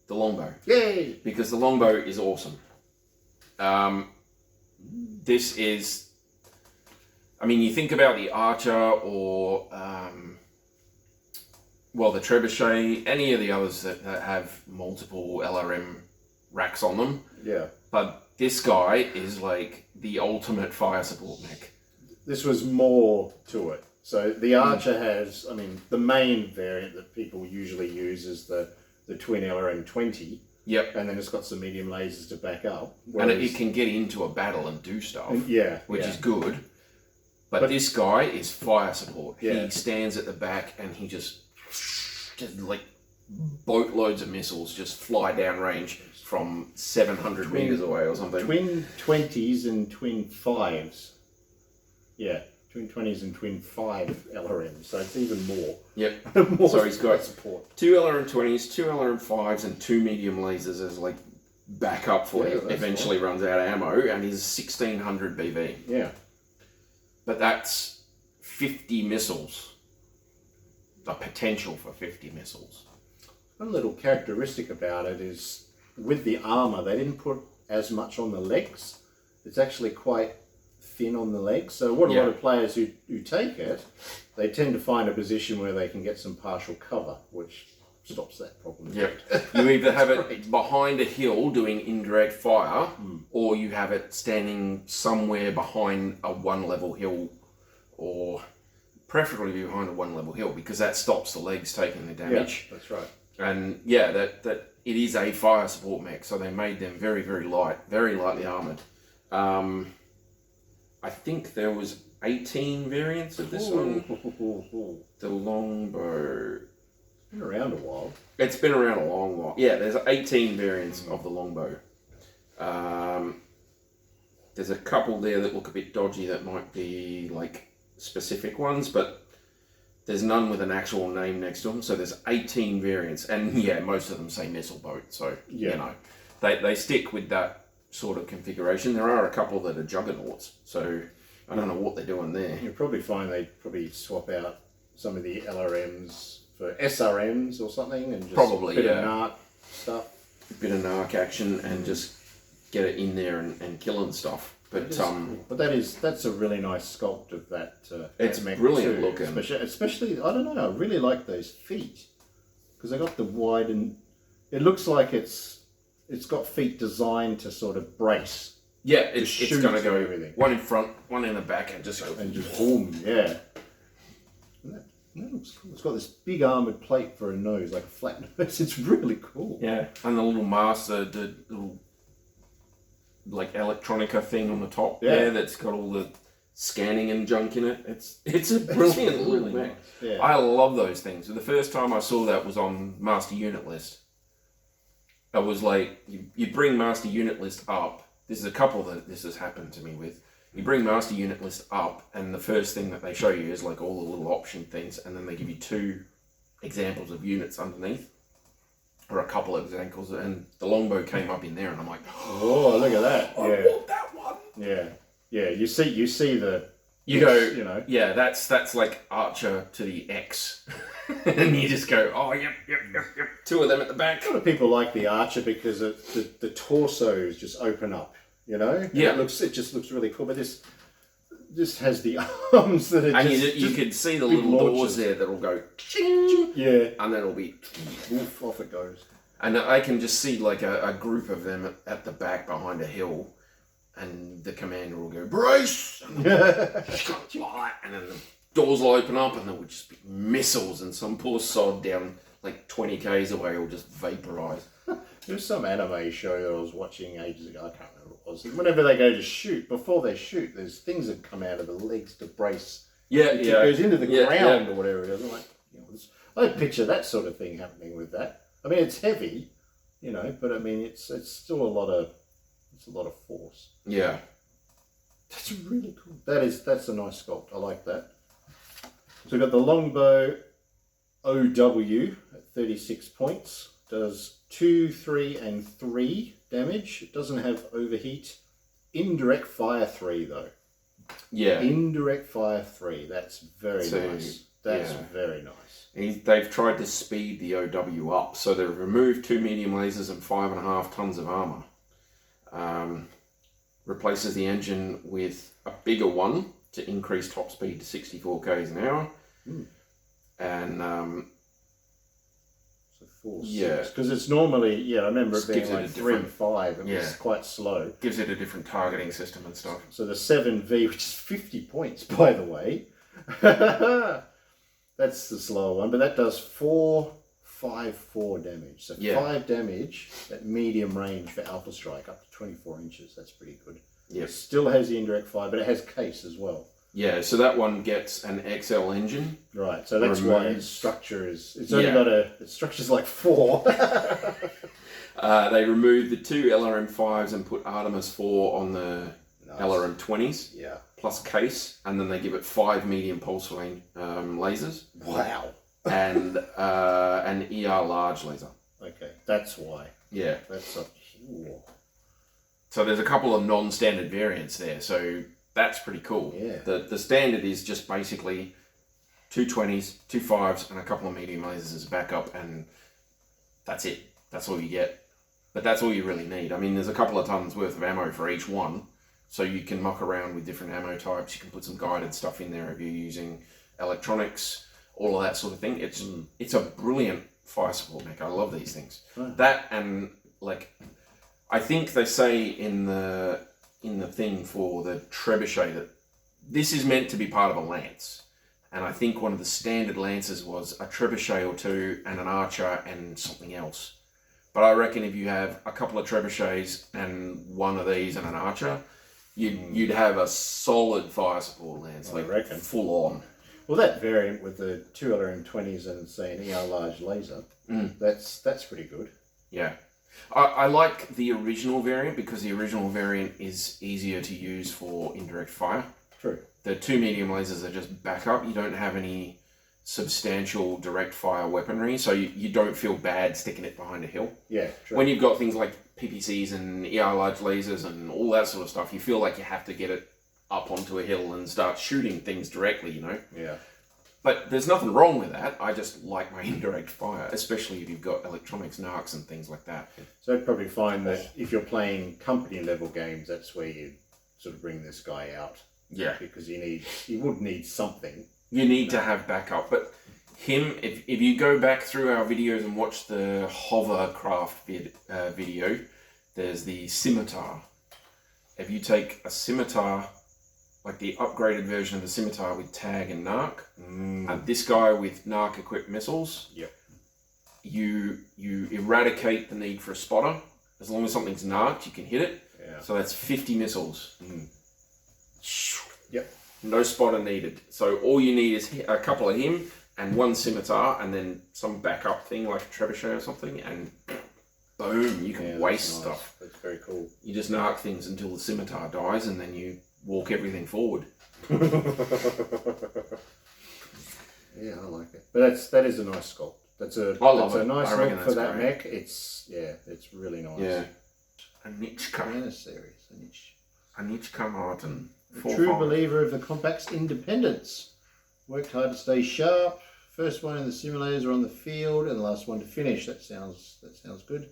the longbow. Yay! Because the longbow is awesome. This is... I mean, you think about the Archer or... the Trebuchet, any of the others that have multiple LRM racks on them. Yeah. But this guy is like the ultimate fire support mech. This was more to it. So the Archer has, I mean, the main variant that people usually use is the twin LRM 20. Yep. And then it's got some medium lasers to back up. And it can get into a battle and do stuff. Which is good. But this guy is fire support. Yeah. He stands at the back and he just like boatloads of missiles just fly down range from 700 meters away or something. Twin 20s and twin 5s. Yeah. Twin 20s and twin 5 LRMs, so it's even more. Yep. More so he's got support. 2 LRM-20s, 2 LRM-5s, and 2 medium lasers as like backup for he eventually runs out of ammo, and he's 1600 BV. Yeah. But that's 50 missiles. The potential for 50 missiles. One little characteristic about it is with the armor, they didn't put as much on the legs. It's actually quite thin on the legs. So what a lot of players who take it, they tend to find a position where they can get some partial cover, which stops that problem. Yep. You either have it behind a hill doing indirect fire, or you have it standing somewhere behind a one-level hill, or preferably behind a one-level hill, because that stops the legs taking the damage. Yeah, that's right. And yeah, that it is a fire support mech, so they made them very, very light, very lightly armoured. I think there was 18 variants of this one. The longbow. It's been around a while. It's been around a long while. Yeah, there's 18 variants of the longbow. There's a couple there that look a bit dodgy that might be like specific ones, but there's none with an actual name next to them. So there's 18 variants, and yeah, most of them say missile boat. So you know, they stick with that sort of configuration. There are a couple that are juggernauts, so I don't know what they're doing there. You'll probably find they probably swap out some of the LRMs for SRMs or something, and just probably a bit of NARC stuff. A bit of NARC action and just get it in there and killing stuff. But that's a really nice sculpt of that. It's that mech brilliant too. looking. Especially, I don't know, I really like those feet because they got the wide and it looks like it's got feet designed to sort of brace. Yeah, it's going to go everything. One in front, one in the back, and just go boom. Yeah. That looks cool. It's got this big armoured plate for a nose, like a flat nose. It's really cool. Yeah, and the little master, the little like electronica thing on the top there that's got all the scanning and junk in it. It's a brilliant little mech. Nice. Yeah. I love those things. The first time I saw that was on Master Unit List. I was like, you bring Master Unit List up. This is a couple that this has happened to me with. You bring Master Unit List up, and the first thing that they show you is like all the little option things, and then they give you 2 examples of units underneath, or a couple of examples, and the longbow came up in there, and I'm like, oh, look at that! I want that one. Yeah, yeah. You see the. You go, you know. Yeah, that's like Archer to the X, and you just go, oh, yep. 2 of them at the back. A lot of people like the Archer because the torsos just open up, you know. Yeah, it just looks really cool. But this has the arms that are and just, you can see the little doors there that'll go, ching, yeah, and then it'll be, oof, off it goes. And I can just see like a group of them at the back behind a hill. And the commander will go, brace! And then the doors will open up and there will just be missiles and some poor sod down like 20 k's away will just vaporise. There was some anime show that I was watching ages ago, I can't remember what it was. Whenever they go to shoot, before they shoot, there's things that come out of the legs to brace. It goes into the ground or whatever it is. I'm like, I picture that sort of thing happening with that. I mean, it's heavy, but I mean, it's still a lot of force. Yeah. That's really cool. That's a nice sculpt. I like that. So we've got the longbow OW at 36 points. Does 2, 3, and 3 damage. It doesn't have overheat. Indirect fire 3 though. Yeah. Indirect fire 3. That's very nice. That's very nice. They've tried to speed the OW up, so they've removed 2 medium lasers and 5.5 tons of armor. Replaces the engine with a bigger one to increase top speed to 64 k's an hour. And so 4, 6, because it's normally I remember it being like 3 and 5. It was quite slow. Gives it a different targeting system and stuff. So the 7V, which is 50 points by the way, that's the slower one, but that does 454 damage. So 5 damage at medium range for Alpha Strike up to 24 inches. That's pretty good. Yep. Still has the indirect fire, but it has case as well. Yeah, so that one gets an XL engine. Right, so that's why its structure is... It's only got its structure's like 4. They removed the 2 LRM5s and put Artemis 4 on the LRM20s. Yeah. Plus case, and then they give it 5 medium pulse range lasers. Wow. And an ER large laser. Okay, that's why. Yeah. That's a... Ooh. So there's a couple of non-standard variants there, so that's pretty cool. Yeah. The standard is just basically 2 20s, 2 5s, and a couple of medium lasers as a backup, and that's it. That's all you get. But that's all you really need. I mean, there's a couple of tons worth of ammo for each one, so you can muck around with different ammo types. You can put some guided stuff in there if you're using electronics, all of that sort of thing. It's a brilliant fire support mech. I love these things. Right. That and I think they say in the thing for the trebuchet that this is meant to be part of a lance, and I think one of the standard lances was a trebuchet or 2 and an archer and something else. But I reckon if you have a couple of trebuchets and one of these and an archer, you'd have a solid fire support lance, I reckon. Full on. Well, that variant with the 2 LRM20s and say an ER large laser, that's pretty good. Yeah. I like the original variant because the original variant is easier to use for indirect fire. True. The 2 medium lasers are just backup. You don't have any substantial direct fire weaponry, so you don't feel bad sticking it behind a hill. Yeah, true. When you've got things like PPCs and ER large lasers and all that sort of stuff, you feel like you have to get it up onto a hill and start shooting things directly, Yeah. But there's nothing wrong with that. I just like my indirect fire, especially if you've got electronics, narcs and things like that. So I'd probably find that if you're playing company level games, that's where you sort of bring this guy out. Yeah. Because you would need something. You need to have backup. But him, if you go back through our videos and watch the hovercraft video, there's the scimitar. If you take a scimitar, like the upgraded version of the scimitar with tag and narc, and this guy with narc equipped missiles, you eradicate the need for a spotter. As long as something's narked, you can hit it. Yeah. So that's 50 missiles. Yep. No spotter needed. So all you need is a couple of him and one scimitar, and then some backup thing like a trebuchet or something, and boom, you can waste stuff. That's very cool. You just narc things until the scimitar dies, and then you walk everything forward. Yeah, I like it. But that is a nice sculpt. That's a nice look for that mech. It's really nice. Yeah. Anichka. Janissaries. Anichka Martin. A true believer of the compact's independence. Worked hard to stay sharp. First one in the simulators on the field, and the last one to finish. That sounds good.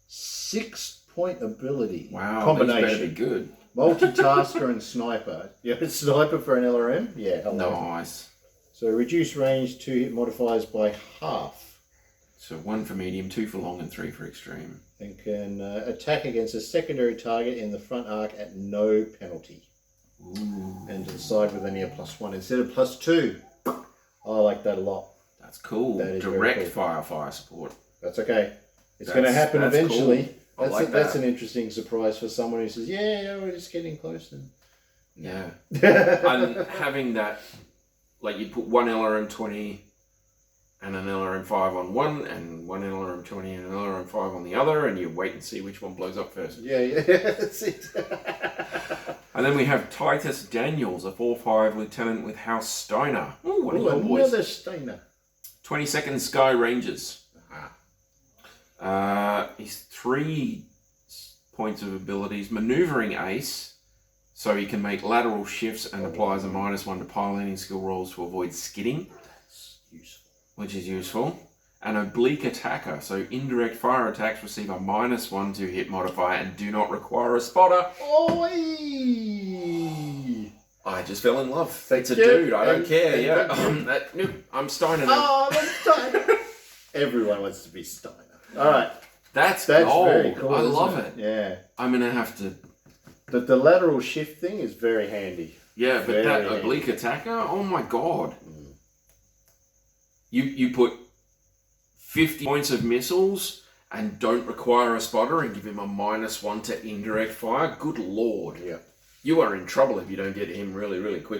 6-point ability. Wow, combination. That's better be good. Multitasker and sniper. Yeah, it's sniper for an LRM. Yeah, nice. So reduce range 2 hit modifiers by half. So 1 for medium, 2 for long, and 3 for extreme. And can attack against a secondary target in the front arc at no penalty. Ooh. And to the side with only a +1 instead of +2. I like that a lot. That's cool. That is direct very cool. fire support. That's okay. It's going to happen eventually. Cool. That's an interesting surprise for someone who says, yeah, we're just getting close. And... Yeah. And having that, like you put one LRM20 and an LRM5 on one, and one LRM20 and an LRM5 on the other, and you wait and see which one blows up first. Yeah, that's it. And then we have Titus Daniels, a 4-5 lieutenant with House Steiner. Ooh, one of your boys. Another Steiner. 22nd Sky Rangers. He's 3 points of abilities. Maneuvering Ace, So he can make lateral shifts and applies a -1 to piloting skill rolls to avoid skidding. That's useful. Which is useful. An oblique attacker, so indirect fire attacks receive a -1 to hit modifier and do not require a spotter. Oi! I just fell in love. It's a you. dude. I don't And- care. and Yeah, thank you. nope, I'm Steiner now. Oh, that's Steiner. Everyone wants to be Steiner. All right. That's That's gold. very cool. I isn't love it. Yeah. I'm gonna have to. The lateral shift thing is very handy. Yeah, but Very that handy. oblique attacker. Oh my god. Mm. You put 50 points of missiles and don't require a spotter and give him a -1 to indirect fire. Good lord. Yeah. You are in trouble if you don't get him really, really quick.